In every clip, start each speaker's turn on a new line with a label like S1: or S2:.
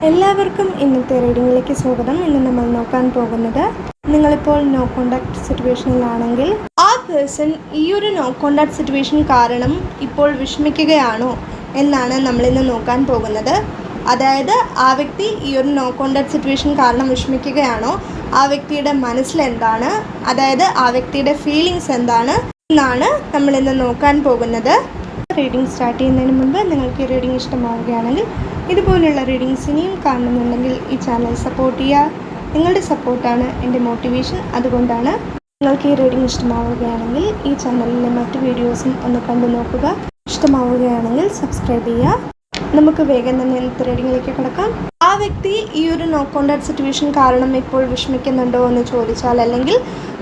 S1: എല്ലാവർക്കും ഇന്നത്തെ റീഡിങ്ങിലേക്ക് സ്വാഗതം. ഇന്ന് നമ്മൾ നോക്കാൻ പോകുന്നത്, നിങ്ങളിപ്പോൾ നോ കോണ്ടാക്ട് സിറ്റുവേഷനിലാണെങ്കിൽ ആ പേഴ്സൺ ഈ ഒരു നോ കോണ്ടാക്ട് സിറ്റുവേഷൻ കാരണം ഇപ്പോൾ വിഷമിക്കുകയാണോ എന്നാണ് നമ്മളിന്ന് നോക്കാൻ പോകുന്നത്. അതായത് ആ വ്യക്തി ഈ ഒരു നോ കോണ്ടാക്ട് സിറ്റുവേഷൻ കാരണം വിഷമിക്കുകയാണോ, ആ വ്യക്തിയുടെ മനസ്സിലെന്താണ്, അതായത് ആ വ്യക്തിയുടെ ഫീലിങ്സ് എന്താണ് എന്നാണ് നമ്മളിന്ന് നോക്കാൻ പോകുന്നത്. റീഡിംഗ് സ്റ്റാർട്ട് ചെയ്യുന്നതിന് മുൻപ് നിങ്ങൾക്ക് ഈ റീഡിംഗ് ഇഷ്ടമാവുകയാണെങ്കിൽ, ഇതുപോലുള്ള റീഡിങ്സ് ഇനിയും കാണുന്നുണ്ടെങ്കിൽ ഈ ചാനൽ സപ്പോർട്ട് ചെയ്യുക. നിങ്ങളുടെ സപ്പോർട്ടാണ് എൻ്റെ മോട്ടിവേഷൻ. അതുകൊണ്ടാണ് നിങ്ങൾക്ക് ഈ റീഡിംഗ് ഇഷ്ടമാവുകയാണെങ്കിൽ ഈ ചാനലിലെ മറ്റ് വീഡിയോസും ഒന്ന് കണ്ടു നോക്കുക. ഇഷ്ടമാവുകയാണെങ്കിൽ സബ്സ്ക്രൈബ് ചെയ്യുക. നമുക്ക് വേഗം തന്നെ ഇന്നത്തെ റീഡിങ്ങിലേക്ക് കിടക്കാം. ആ വ്യക്തി ഈ ഒരു നോ കോണ്ടാക്ട് സിറ്റുവേഷൻ കാരണം ഇപ്പോൾ വിഷമിക്കുന്നുണ്ടോ എന്ന് ചോദിച്ചാൽ, അല്ലെങ്കിൽ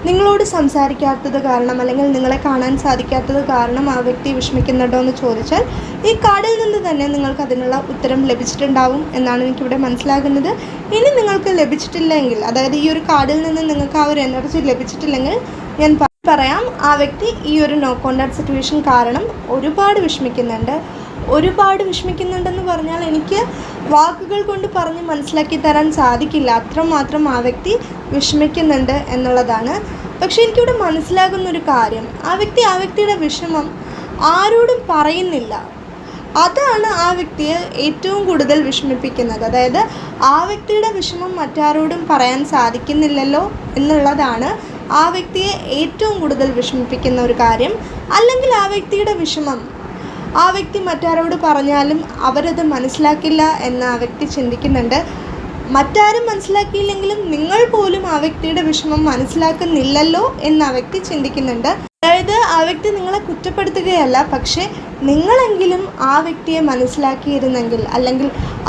S1: നിങ്ങളോട് സംസാരിക്കാത്തത് കാരണം, അല്ലെങ്കിൽ നിങ്ങളെ കാണാൻ സാധിക്കാത്തത് കാരണം ആ വ്യക്തി വിഷമിക്കുന്നുണ്ടോ എന്ന് ചോദിച്ചാൽ, ഈ കാർഡിൽ നിന്ന് തന്നെ നിങ്ങൾക്ക് അതിനുള്ള ഉത്തരം ലഭിച്ചിട്ടുണ്ടാവും എന്നാണ് എനിക്കിവിടെ മനസ്സിലാകുന്നത്. ഇനി നിങ്ങൾക്ക് ലഭിച്ചിട്ടില്ലെങ്കിൽ, അതായത് ഈ ഒരു കാർഡിൽ നിന്ന് നിങ്ങൾക്ക് ആ ഒരു എനർജി ലഭിച്ചിട്ടില്ലെങ്കിൽ, ഞാൻ പറയാം, ആ വ്യക്തി ഈ ഒരു നോ കോണ്ടാക്ട് സിറ്റുവേഷൻ കാരണം ഒരുപാട് വിഷമിക്കുന്നുണ്ടെന്ന് പറഞ്ഞാൽ എനിക്ക് വാക്കുകൾ കൊണ്ട് പറഞ്ഞ് മനസ്സിലാക്കി തരാൻ സാധിക്കില്ല. അത്രമാത്രം ആ വ്യക്തി വിഷമിക്കുന്നുണ്ട് എന്നുള്ളതാണ്. പക്ഷെ എനിക്കിവിടെ മനസ്സിലാകുന്നൊരു കാര്യം, ആ വ്യക്തിയുടെ വിഷമം ആരോടും പറയുന്നില്ല. അതാണ് ആ വ്യക്തിയെ ഏറ്റവും കൂടുതൽ വിഷമിപ്പിക്കുന്നത്. അതായത് ആ വ്യക്തിയുടെ വിഷമം മറ്റാരോടും പറയാൻ സാധിക്കുന്നില്ലല്ലോ എന്നുള്ളതാണ് ആ വ്യക്തിയെ ഏറ്റവും കൂടുതൽ വിഷമിപ്പിക്കുന്ന ഒരു കാര്യം. അല്ലെങ്കിൽ ആ വ്യക്തിയുടെ വിഷമം ആ വ്യക്തി മറ്റാരോട് പറഞ്ഞാലും അവരത് മനസ്സിലാക്കില്ല എന്ന് ആ വ്യക്തി ചിന്തിക്കുന്നുണ്ട്. മറ്റാരും മനസ്സിലാക്കിയില്ലെങ്കിലും നിങ്ങൾ പോലും ആ വ്യക്തിയുടെ വിഷമം മനസ്സിലാക്കുന്നില്ലല്ലോ എന്ന് ആ വ്യക്തി ചിന്തിക്കുന്നുണ്ട്. അതായത് ആ വ്യക്തി നിങ്ങളെ കുറ്റപ്പെടുത്തുകയല്ല, പക്ഷേ നിങ്ങളെങ്കിലും ആ വ്യക്തിയെ മനസ്സിലാക്കിയിരുന്നെങ്കിൽ, അല്ലെങ്കിൽ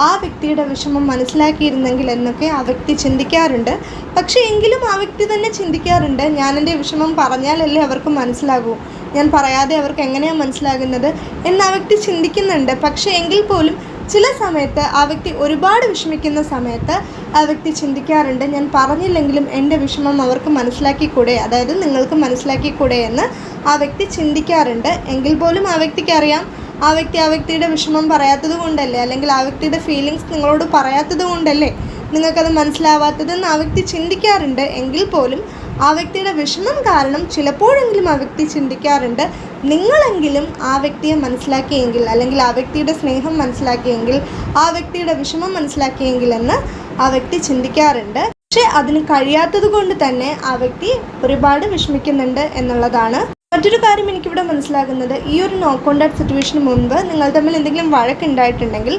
S1: ആ വ്യക്തിയുടെ വിഷമം മനസ്സിലാക്കിയിരുന്നെങ്കിൽ എന്നൊക്കെ ആ വ്യക്തി ചിന്തിക്കാറുണ്ട്. പക്ഷേ എങ്കിലും ആ വ്യക്തി തന്നെ ചിന്തിക്കാറുണ്ട്, ഞാൻ എൻ്റെ വിഷമം പറഞ്ഞാലല്ലേ അവർക്ക് മനസ്സിലാകൂ, ഞാൻ പറയാതെ അവർക്ക് എങ്ങനെയാണ് മനസ്സിലാകുന്നത് എന്ന് ആ വ്യക്തി ചിന്തിക്കുന്നുണ്ട്. പക്ഷേ എങ്കിൽ പോലും ചില സമയത്ത് ആ വ്യക്തി ഒരുപാട് വിഷമിക്കുന്ന സമയത്ത് ആ വ്യക്തി ചിന്തിക്കാറുണ്ട്, ഞാൻ പറഞ്ഞില്ലെങ്കിലും എൻ്റെ വിഷമം അവർക്ക് മനസ്സിലാക്കിക്കൂടെ, അതായത് നിങ്ങൾക്ക് മനസ്സിലാക്കിക്കൂടെ എന്ന് ആ വ്യക്തി ചിന്തിക്കാറുണ്ട്. എങ്കിൽ പോലും ആ വ്യക്തിക്കറിയാം, ആ വ്യക്തിയുടെ വിഷമം പറയാത്തത് കൊണ്ടല്ലേ, അല്ലെങ്കിൽ ആ വ്യക്തിയുടെ ഫീലിങ്സ് നിങ്ങളോട് പറയാത്തത് കൊണ്ടല്ലേ നിങ്ങൾക്കത് മനസ്സിലാവാത്തതെന്ന് ആ വ്യക്തി ചിന്തിക്കാറുണ്ട്. എങ്കിൽ പോലും ആ വ്യക്തിയുടെ വിഷമം കാരണം ചിലപ്പോഴെങ്കിലും ആ വ്യക്തി ചിന്തിക്കാറുണ്ട്, നിങ്ങളെങ്കിലും ആ വ്യക്തിയെ മനസ്സിലാക്കിയെങ്കിൽ, അല്ലെങ്കിൽ ആ വ്യക്തിയുടെ സ്നേഹം മനസ്സിലാക്കിയെങ്കിൽ, ആ വ്യക്തിയുടെ വിഷമം മനസ്സിലാക്കിയെങ്കിൽ എന്ന് ആ വ്യക്തി ചിന്തിക്കാറുണ്ട്. പക്ഷേ അതിന് കഴിയാത്തത് കൊണ്ട് തന്നെ ആ വ്യക്തി ഒരുപാട് വിഷമിക്കുന്നുണ്ട് എന്നുള്ളതാണ്. മറ്റൊരു കാര്യം എനിക്കിവിടെ മനസ്സിലാകുന്നത്, ഈ ഒരു നോ കോണ്ടാക്ട് സിറ്റുവേഷന് മുൻപ് നിങ്ങൾ തമ്മിൽ എന്തെങ്കിലും വഴക്കുണ്ടായിട്ടുണ്ടെങ്കിൽ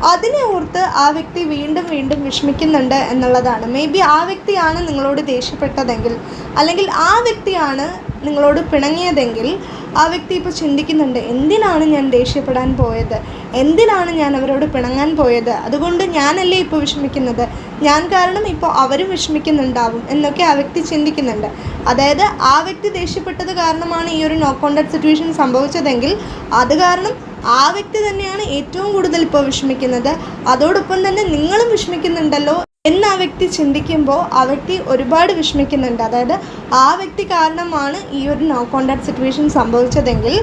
S1: അതിനെ ഓർത്ത് ആ വ്യക്തി വീണ്ടും വിഷമിക്കുന്നുണ്ട് എന്നുള്ളതാണ്. മേ ബി ആ വ്യക്തിയാണ് നിങ്ങളോട് ദേഷ്യപ്പെട്ടതെങ്കിൽ, അല്ലെങ്കിൽ ആ വ്യക്തിയാണ് നിങ്ങളോട് പിണങ്ങിയതെങ്കിൽ ആ വ്യക്തി ഇപ്പോൾ ചിന്തിക്കുന്നുണ്ട്, എന്തിനാണ് ഞാൻ ദേഷ്യപ്പെടാൻ പോയത്, എന്തിനാണ് ഞാൻ അവരോട് പിണങ്ങാൻ പോയത്, അതുകൊണ്ട് ഞാനല്ലേ ഇപ്പോൾ വിഷമിക്കുന്നത്, ഞാൻ കാരണം ഇപ്പോൾ അവരും വിഷമിക്കുന്നുണ്ടാവും എന്നൊക്കെ ആ വ്യക്തി ചിന്തിക്കുന്നുണ്ട്. അതായത് ആ വ്യക്തി ദേഷ്യപ്പെട്ടത് കാരണമാണ് ഈ ഒരു നോ കോണ്ടാക്ട് സിറ്റുവേഷൻ സംഭവിച്ചതെങ്കിൽ അത് കാരണം ആ വ്യക്തി തന്നെയാണ് ഏറ്റവും കൂടുതൽ ഇപ്പോൾ വിഷമിക്കുന്നത്. അതോടൊപ്പം തന്നെ നിങ്ങളും വിഷമിക്കുന്നുണ്ടല്ലോ എന്ന് ആ വ്യക്തി ചിന്തിക്കുമ്പോൾ ആ വ്യക്തി ഒരുപാട് വിഷമിക്കുന്നുണ്ട്. അതായത് ആ വ്യക്തി കാരണമാണ് ഈ ഒരു നോ കോണ്ടാക്ട് സിറ്റുവേഷൻ സംഭവിച്ചതെങ്കിൽ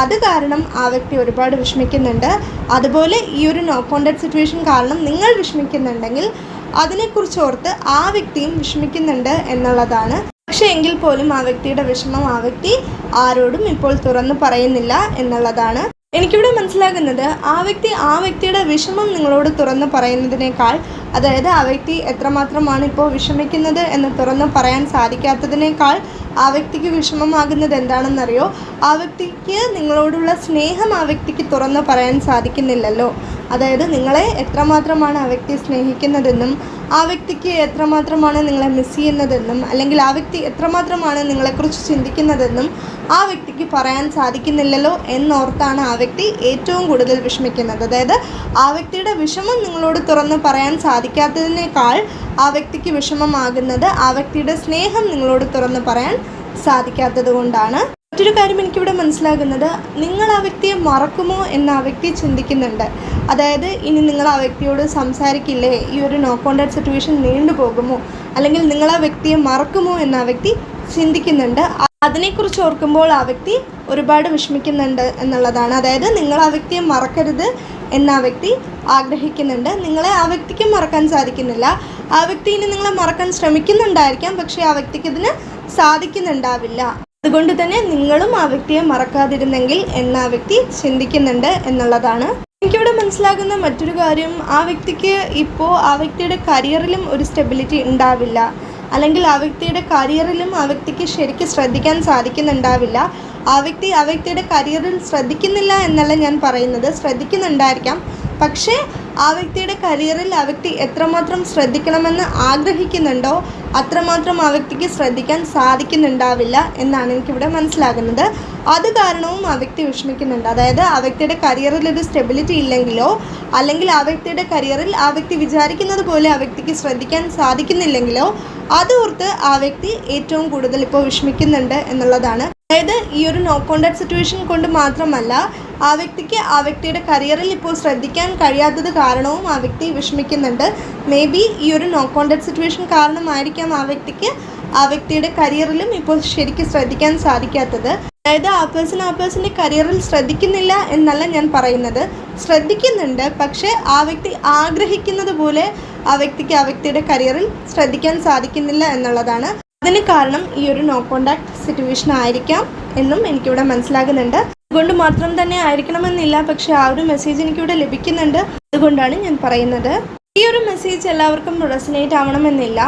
S1: അത് കാരണം ആ വ്യക്തി ഒരുപാട് വിഷമിക്കുന്നുണ്ട്. അതുപോലെ ഈ ഒരു നോ കോണ്ടാക്ട് സിറ്റുവേഷൻ കാരണം നിങ്ങൾ വിഷമിക്കുന്നുണ്ടെങ്കിൽ അതിനെക്കുറിച്ച് ഓർത്ത് ആ വ്യക്തിയും വിഷമിക്കുന്നുണ്ട് എന്നുള്ളതാണ്. പക്ഷേ എങ്കിൽ പോലും ആ വ്യക്തിയുടെ വിഷമം ആ വ്യക്തി ആരോടും ഇപ്പോൾ തുറന്നു പറയുന്നില്ല എന്നുള്ളതാണ്. എനിക്കിവിടെ മനസ്സിലാകുന്നത്, ആ വ്യക്തിയുടെ വിഷമം നിങ്ങളോട് തുറന്ന് പറയുന്നതിനേക്കാൾ, അതായത് ആ വ്യക്തി എത്രമാത്രമാണ് ഇപ്പോൾ വിഷമിക്കുന്നത് എന്ന് തുറന്ന് പറയാൻ സാധിക്കാത്തതിനേക്കാൾ ആ വ്യക്തിക്ക് വിഷമമാകുന്നത് എന്താണെന്നറിയോ, ആ വ്യക്തിക്ക് നിങ്ങളോടുള്ള സ്നേഹം ആ വ്യക്തിക്ക് തുറന്ന് പറയാൻ സാധിക്കുന്നില്ലല്ലോ. അതായത് നിങ്ങളെ എത്രമാത്രമാണ് ആ വ്യക്തി സ്നേഹിക്കുന്നതെന്നും, ആ വ്യക്തിക്ക് എത്രമാത്രമാണ് നിങ്ങളെ മിസ് ചെയ്യുന്നതെന്നും, അല്ലെങ്കിൽ ആ വ്യക്തി എത്രമാത്രമാണ് നിങ്ങളെക്കുറിച്ച് ചിന്തിക്കുന്നതെന്നും ആ വ്യക്തിക്ക് പറയാൻ സാധിക്കുന്നില്ലല്ലോ എന്നോർത്താണ് ആ വ്യക്തി ഏറ്റവും കൂടുതൽ വിഷമിക്കുന്നത്. അതായത് ആ വ്യക്തിയുടെ വിഷമം നിങ്ങളോട് തുറന്ന് പറയാൻ സാധിക്കാത്തതിനേക്കാൾ ആ വ്യക്തിക്ക് വിഷമമാകുന്നത് ആ വ്യക്തിയുടെ സ്നേഹം നിങ്ങളോട് തുറന്ന് പറയാൻ സാധിക്കാത്തത് കൊണ്ടാണ്. മറ്റൊരു കാര്യം എനിക്കിവിടെ മനസ്സിലാകുന്നത്, നിങ്ങൾ ആ വ്യക്തിയെ മറക്കുമോ എന്ന് ആ വ്യക്തി ചിന്തിക്കുന്നുണ്ട്. അതായത് ഇനി നിങ്ങൾ ആ വ്യക്തിയോട് സംസാരിക്കില്ലേ, ഈ ഒരു നോ കോണ്ടാക്ട് സിറ്റുവേഷൻ നീണ്ടുപോകുമോ, അല്ലെങ്കിൽ നിങ്ങൾ ആ വ്യക്തിയെ മറക്കുമോ എന്ന് ആ വ്യക്തി ചിന്തിക്കുന്നുണ്ട്. അതിനെക്കുറിച്ച് ഓർക്കുമ്പോൾ ആ വ്യക്തി ഒരുപാട് വിഷമിക്കുന്നുണ്ട് എന്നുള്ളതാണ്. അതായത് നിങ്ങൾ ആ വ്യക്തിയെ മറക്കരുത് എന്ന് ആ വ്യക്തി ആഗ്രഹിക്കുന്നുണ്ട്. നിങ്ങളെ ആ വ്യക്തിക്ക് മറക്കാൻ സാധിക്കുന്നില്ല. ആ വ്യക്തി ഇനി നിങ്ങളെ മറക്കാൻ ശ്രമിക്കുന്നുണ്ടായിരിക്കാം, പക്ഷേ ആ വ്യക്തിക്ക് ഇതിന് സാധിക്കുന്നുണ്ടാവില്ല. അതുകൊണ്ട് തന്നെ നിങ്ങളും ആ വ്യക്തിയെ മറക്കാതിരുന്നെങ്കിൽ എന്ന് ആ വ്യക്തി ചിന്തിക്കുന്നുണ്ട് എന്നുള്ളതാണ്. എനിക്കിവിടെ മനസ്സിലാകുന്ന മറ്റൊരു കാര്യം, ആ വ്യക്തിക്ക് ഇപ്പോൾ ആ വ്യക്തിയുടെ കരിയറിലും ഒരു സ്റ്റെബിലിറ്റി ഉണ്ടാവില്ല, അല്ലെങ്കിൽ ആ വ്യക്തിയുടെ കരിയറിലും ആ വ്യക്തിക്ക് ശരിക്കും ശ്രദ്ധിക്കാൻ സാധിക്കുന്നുണ്ടാവില്ല. ആ വ്യക്തിയുടെ കരിയറിൽ ശ്രദ്ധിക്കുന്നില്ല എന്നല്ല ഞാൻ പറയുന്നത്, ശ്രദ്ധിക്കുന്നുണ്ടായിരിക്കാം. പക്ഷേ ആ വ്യക്തിയുടെ കരിയറിൽ ആ വ്യക്തി എത്രമാത്രം ശ്രദ്ധിക്കണമെന്ന് ആഗ്രഹിക്കുന്നുണ്ടോ അത്രമാത്രം ആ വ്യക്തിക്ക് ശ്രദ്ധിക്കാൻ സാധിക്കുന്നുണ്ടാവില്ല എന്നാണ് എനിക്കിവിടെ മനസ്സിലാകുന്നത്. അത് കാരണവും ആ വ്യക്തി വിഷമിക്കുന്നുണ്ട്. അതായത് ആ വ്യക്തിയുടെ കരിയറിൽ ഒരു സ്റ്റെബിലിറ്റി ഇല്ലെങ്കിലോ, അല്ലെങ്കിൽ ആ വ്യക്തിയുടെ കരിയറിൽ ആ വ്യക്തി വിചാരിക്കുന്നത് പോലെ ആ വ്യക്തിക്ക് ശ്രദ്ധിക്കാൻ സാധിക്കുന്നില്ലെങ്കിലോ അതോർത്ത് ആ വ്യക്തി ഏറ്റവും കൂടുതൽ ഇപ്പോൾ വിഷമിക്കുന്നുണ്ട് എന്നുള്ളതാണ്. അതായത് ഈ ഒരു നോ കോണ്ടാക്ട് സിറ്റുവേഷൻ കൊണ്ട് മാത്രമല്ല, ആ വ്യക്തിക്ക് ആ വ്യക്തിയുടെ കരിയറിൽ ഇപ്പോൾ ശ്രദ്ധിക്കാൻ കഴിയാത്തത് കാരണവും ആ വ്യക്തി വിഷമിക്കുന്നുണ്ട്. മേ ബി ഈ ഒരു നോ കോണ്ടാക്ട് സിറ്റുവേഷൻ കാരണമായിരിക്കാം ആ വ്യക്തിക്ക് ആ വ്യക്തിയുടെ കരിയറിലും ഇപ്പോൾ ശരിക്കും ശ്രദ്ധിക്കാൻ സാധിക്കാത്തത്. അതായത് ആ പേഴ്സൻ്റെ കരിയറിൽ ശ്രദ്ധിക്കുന്നില്ല എന്നല്ല ഞാൻ പറയുന്നത്, ശ്രദ്ധിക്കുന്നുണ്ട്. പക്ഷേ ആ വ്യക്തി ആഗ്രഹിക്കുന്നത് പോലെ ആ വ്യക്തിക്ക് ആ വ്യക്തിയുടെ കരിയറിൽ ശ്രദ്ധിക്കാൻ സാധിക്കുന്നില്ല എന്നുള്ളതാണ്. അതിന് കാരണം ഈ ഒരു നോ കോണ്ടാക്ട് സിറ്റുവേഷൻ ആയിരിക്കാം എന്നും എനിക്കിവിടെ മനസ്സിലാകുന്നുണ്ട്. അതുകൊണ്ട് മാത്രം തന്നെ ആയിരിക്കണമെന്നില്ല, പക്ഷേ ആ ഒരു മെസ്സേജ് എനിക്കിവിടെ ലഭിക്കുന്നുണ്ട്. അതുകൊണ്ടാണ് ഞാൻ പറയുന്നത്. ഈ ഒരു മെസ്സേജ് എല്ലാവർക്കും റെസനേറ്റ് ആവണമെന്നില്ല,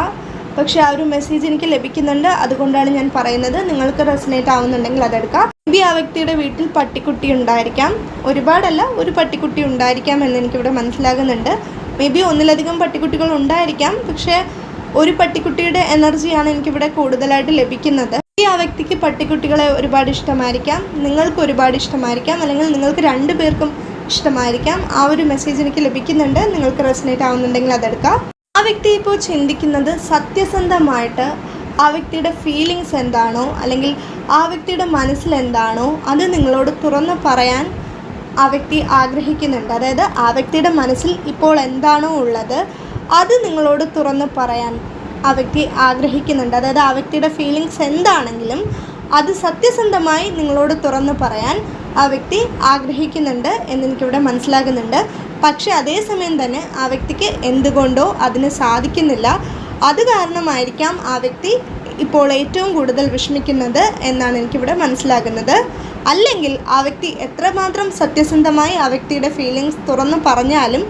S1: പക്ഷേ ആ ഒരു മെസ്സേജ് എനിക്ക് ലഭിക്കുന്നുണ്ട്. അതുകൊണ്ടാണ് ഞാൻ പറയുന്നത്. നിങ്ങൾക്ക് റെസനേറ്റ് ആവുന്നുണ്ടെങ്കിൽ അതെടുക്കാം. മേ ബി ആ വ്യക്തിയുടെ വീട്ടിൽ പട്ടിക്കുട്ടി ഉണ്ടായിരിക്കാം, ഒരുപാടല്ല, ഒരു പട്ടിക്കുട്ടി ഉണ്ടായിരിക്കാം എന്ന് എനിക്കിവിടെ മനസ്സിലാകുന്നുണ്ട്. മേ ബി ഒന്നിലധികം പട്ടിക്കുട്ടികൾ ഉണ്ടായിരിക്കാം, പക്ഷേ ഒരു പട്ടിക്കുട്ടിയുടെ എനർജിയാണ് എനിക്കിവിടെ കൂടുതലായിട്ട് ലഭിക്കുന്നത്. ആ വ്യക്തിക്ക് പട്ടിക്കുട്ടികളെ ഒരുപാട് ഇഷ്ടമായിരിക്കാം, നിങ്ങൾക്ക് ഒരുപാട് ഇഷ്ടമായിരിക്കാം, അല്ലെങ്കിൽ നിങ്ങൾക്ക് രണ്ടു പേർക്കും ഇഷ്ടമായിരിക്കാം. ആ ഒരു മെസ്സേജ് എനിക്ക് ലഭിക്കുന്നുണ്ട്. നിങ്ങൾക്ക് റെസനേറ്റ് ആവുന്നുണ്ടെങ്കിൽ അതെടുക്കാം. ആ വ്യക്തി ഇപ്പോൾ ചിന്തിക്കുന്നത് സത്യസന്ധമായിട്ട് ആ വ്യക്തിയുടെ ഫീലിങ്സ് എന്താണോ, അല്ലെങ്കിൽ ആ വ്യക്തിയുടെ മനസ്സിലെന്താണോ അത് നിങ്ങളോട് തുറന്ന് പറയാൻ ആ വ്യക്തി ആഗ്രഹിക്കുന്നുണ്ട്. അതായത് ആ വ്യക്തിയുടെ മനസ്സിൽ ഇപ്പോൾ എന്താണോ ഉള്ളത് അത് നിങ്ങളോട് തുറന്ന് പറയാൻ ആ വ്യക്തി ആഗ്രഹിക്കുന്നുണ്ട്. അതായത് ആ വ്യക്തിയുടെ ഫീലിങ്സ് എന്താണെങ്കിലും അത് സത്യസന്ധമായി നിങ്ങളോട് തുറന്ന് പറയാൻ ആ വ്യക്തി ആഗ്രഹിക്കുന്നുണ്ട് എന്നെനിക്കിവിടെ മനസ്സിലാകുന്നുണ്ട്. പക്ഷേ അതേസമയം തന്നെ ആ വ്യക്തിക്ക് എന്തുകൊണ്ടോ അതിന് സാധിക്കുന്നില്ല. അത് കാരണമായിരിക്കാം ആ വ്യക്തി ഇപ്പോൾ ഏറ്റവും കൂടുതൽ വിഷമിക്കുന്നത് എന്നാണ് എനിക്കിവിടെ മനസ്സിലാകുന്നത്. അല്ലെങ്കിൽ ആ വ്യക്തി എത്രമാത്രം സത്യസന്ധമായി ആ വ്യക്തിയുടെ ഫീലിങ്സ് തുറന്നു പറഞ്ഞാലും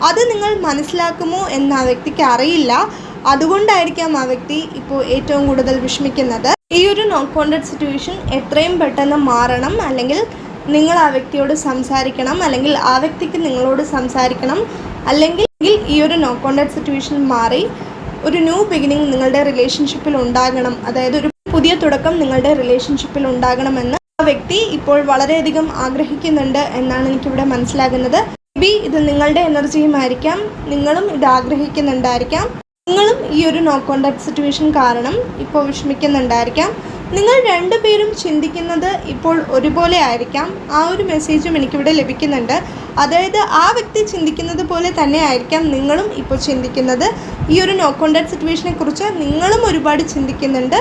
S1: അത് നിങ്ങൾ മനസ്സിലാക്കുമോ എന്ന് ആ വ്യക്തിക്ക് അറിയില്ല. അതുകൊണ്ടായിരിക്കാം ആ വ്യക്തി ഇപ്പോൾ ഏറ്റവും കൂടുതൽ വിഷമിക്കുന്നത്. ഈ ഒരു നോ കോണ്ടാക്ട് സിറ്റുവേഷൻ എത്രയും പെട്ടെന്ന് മാറണം, അല്ലെങ്കിൽ നിങ്ങൾ ആ വ്യക്തിയോട് സംസാരിക്കണം, അല്ലെങ്കിൽ ആ വ്യക്തിക്ക് നിങ്ങളോട് സംസാരിക്കണം, അല്ലെങ്കിൽ ഈ ഒരു നോ കോണ്ടാക്ട് സിറ്റുവേഷൻ മാറി ഒരു ന്യൂ ബിഗിനിങ് നിങ്ങളുടെ റിലേഷൻഷിപ്പിൽ ഉണ്ടാകണം. അതായത് ഒരു പുതിയ തുടക്കം നിങ്ങളുടെ റിലേഷൻഷിപ്പിൽ ഉണ്ടാകണമെന്ന് ആ വ്യക്തി ഇപ്പോൾ വളരെയധികം ആഗ്രഹിക്കുന്നുണ്ട് എന്നാണ് എനിക്കിവിടെ മനസ്സിലാകുന്നത്. മേ ബി ഇത് നിങ്ങളുടെ എനർജിയുമായിരിക്കാം, നിങ്ങളും ഇത് ആഗ്രഹിക്കുന്നുണ്ടായിരിക്കാം. നിങ്ങളും ഈ ഒരു നോ കോണ്ടാക്ട് സിറ്റുവേഷൻ കാരണം ഇപ്പോൾ വിഷമിക്കുന്നുണ്ടായിരിക്കാം. നിങ്ങൾ രണ്ടുപേരും ചിന്തിക്കുന്നത് ഇപ്പോൾ ഒരുപോലെ ആയിരിക്കാം. ആ ഒരു മെസ്സേജും എനിക്കിവിടെ ലഭിക്കുന്നുണ്ട്. അതായത് ആ വ്യക്തി ചിന്തിക്കുന്നത് പോലെ തന്നെ ആയിരിക്കാം നിങ്ങളും ഇപ്പോൾ ചിന്തിക്കുന്നത്. ഈ ഒരു നോ കോണ്ടാക്ട് സിറ്റുവേഷനെ കുറിച്ച് നിങ്ങളും ഒരുപാട് ചിന്തിക്കുന്നുണ്ട്,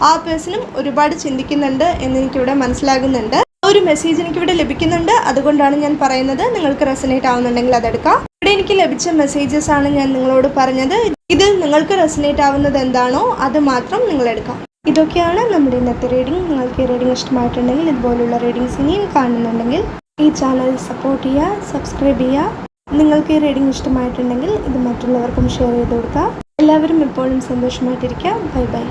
S1: ആ പേഴ്സണും ഒരുപാട് ചിന്തിക്കുന്നുണ്ട് എന്നെനിക്കിവിടെ മനസ്സിലാകുന്നുണ്ട്. ആ ഒരു മെസ്സേജ് എനിക്കിവിടെ ലഭിക്കുന്നുണ്ട്. അതുകൊണ്ടാണ് ഞാൻ പറയുന്നത്. നിങ്ങൾക്ക് റെസനേറ്റ് ആവുന്നുണ്ടെങ്കിൽ അതെടുക്കാം. ഇവിടെ എനിക്ക് ലഭിച്ച മെസ്സേജസ് ആണ് ഞാൻ നിങ്ങളോട് പറഞ്ഞത്. ഇതിൽ നിങ്ങൾക്ക് റെസനേറ്റ് ആവുന്നത് എന്താണോ അത് മാത്രം നിങ്ങൾ എടുക്കാം. ഇതൊക്കെയാണ് നമ്മുടെ ഇന്നത്തെ റീഡിംഗ്. നിങ്ങൾക്ക് ഈ റീഡിംഗ് ഇഷ്ടമായിട്ടുണ്ടെങ്കിൽ, ഇതുപോലുള്ള റീഡിങ്സ് ഇനിയും കാണുന്നുണ്ടെങ്കിൽ ഈ ചാനൽ സപ്പോർട്ട് ചെയ്യുക, സബ്സ്ക്രൈബ് ചെയ്യുക. നിങ്ങൾക്ക് ഈ റീഡിംഗ് ഇഷ്ടമായിട്ടുണ്ടെങ്കിൽ ഇത് മറ്റുള്ളവർക്കും ഷെയർ ചെയ്ത് കൊടുക്കുക. എല്ലാവരും എപ്പോഴും സന്തോഷമായിട്ടിരിക്കുക. Bye bye.